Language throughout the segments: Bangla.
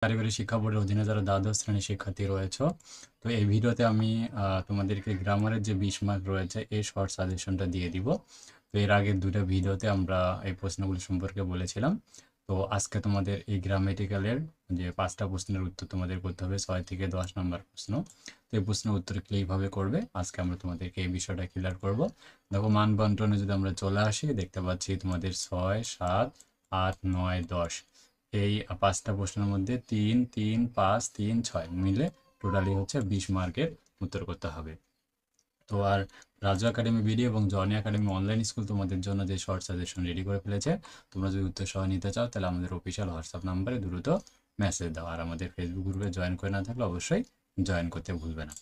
কারিগরি শিক্ষা বোর্ডের অধীনে যারা দ্বাদশ শ্রেণীর শিক্ষার্থী রয়েছে, তো এই ভিডিওতে আমি তোমাদেরকে গ্রামারের যে 20 মার্ক রয়েছে এই শর্ট সাজেশনটা দিয়ে দিব। তো এর আগের দুটো ভিডিওতে আমরা এই প্রশ্নগুলি সম্পর্কে বলেছিলাম। তো আজকে তোমাদের এই গ্রামেটিক্যালের যে 5টা প্রশ্নের উত্তর তোমাদের করতে হবে, 6 থেকে 10 নম্বর প্রশ্ন। তো এই প্রশ্নের উত্তর এইভাবে করবে, আজকে আমরা তোমাদেরকে এই বিষয়টা ক্লিয়ার করব। দেখো, মান বন্টনে যদি আমরা চলে আসি, দেখতে পাচ্ছি তোমাদের 6, 7, 8, 9, 10 এই 5টা প্রশ্নের মধ্যে 3, 3, 5, 3, 6 মিলে টোটালি হচ্ছে 20 মার্কের উত্তর করতে হবে। তো আর রাজু একাডেমি ভিডিও এবং জনি একাডেমি অনলাইন স্কুল তোমাদের জন্য যে শর্ট সাজেশন রেডি করে ফেলেছে, তোমরা যদি উত্তর সহ নিতে চাও তাহলে আমাদের অফিসিয়াল হোয়াটসঅ্যাপ নাম্বারে দ্রুত মেসেজ দাও। আর আমাদের ফেসবুক গ্রুপে জয়েন করে না থাকলে অবশ্যই জয়েন করতে ভুলবে না।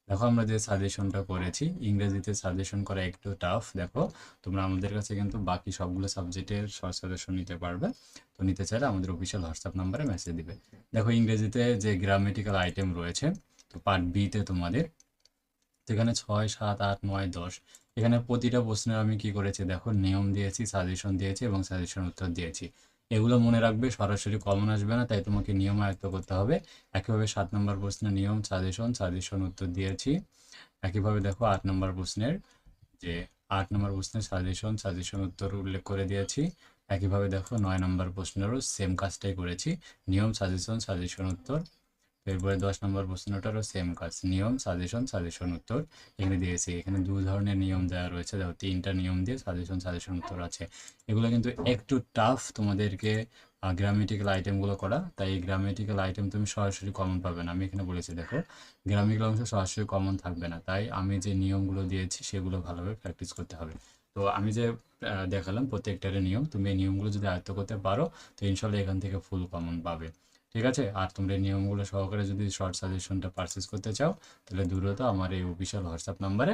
দেখো, আমরা যে সাজেশনটা করেছি, ইংরেজিতে সাজেশন করা একটু টাফ। দেখো, তোমরা আমাদের কাছে কিন্তু বাকি সবগুলো সাবজেক্টের শর্ট সাজেশন নিতে পারবে। তো নিতে চাইলে আমাদের অফিসিয়াল হোয়াটসঅ্যাপ নাম্বারে মেসেজ দিবে। দেখো, ইংরেজিতে যে গ্রামেটিক্যাল আইটেম রয়েছে, তো পার্ট বিতে তোমাদের, তো এখানে 6, 7, 8, 9, 10 এখানে প্রতিটা প্রশ্নের আমি কি করেছি দেখো, নিয়ম দিয়েছি, সাজেশন দিয়েছি এবং সাজেশন উত্তর দিয়েছি। এগুলো মনে রাখবে, সরাসরি কমন আসবে না, তাই তোমাকে নিয়ম আয়ত্ত করতে হবে। একইভাবে 7 নম্বর প্রশ্নের নিয়ম, সাজেশন, সাজেশন উত্তর দিয়েছি। একইভাবে দেখো 8 নম্বর প্রশ্নের যে 8 নম্বর প্রশ্নের সাজেশন, সাজেশন উত্তর উল্লেখ করে দিয়েছি। একইভাবে দেখো 9 নম্বর প্রশ্নেরও সেম কাজটাই করেছি, নিয়ম, সাজেশন, সাজেশন উত্তর। এরপরে 10 নম্বর প্রশ্নটারও সেম কাজ, নিয়ম, সাজেশন, সাজেশন উত্তর এখানে দিয়েছি। এখানে দু ধরনের নিয়ম দেওয়া রয়েছে, দেখো 3টা নিয়ম দিয়ে সাজেশন, সাজেশন উত্তর আছে। এগুলো কিন্তু একটু টাফ তোমাদেরকে গ্রামেটিক্যাল আইটেমগুলো করা, তাই এই গ্রামেটিক্যাল আইটেম তুমি সরাসরি কমন পাবে না। আমি এখানে বলেছি দেখো, গ্রামেটিক্যাল অংশ সরাসরি কমন থাকবে না, তাই আমি যে নিয়মগুলো দিয়েছি সেগুলো ভালোভাবে প্র্যাকটিস করতে হবে। তো আমি যে দেখালাম প্রত্যেকটার নিয়ম, তুমি এই নিয়মগুলো যদি আয়ত্ত করতে পারো তো ইনশাল্লাহ এখান থেকে ফুল কমন পাবে। ঠিক আছে? আর তোমরা এই নিয়মগুলো সহকারে যদি শর্ট সাজেশনটা পারচেস করতে চাও তাহলে দ্রুত আমার এই অফিসিয়াল হোয়াটসঅ্যাপ নাম্বারে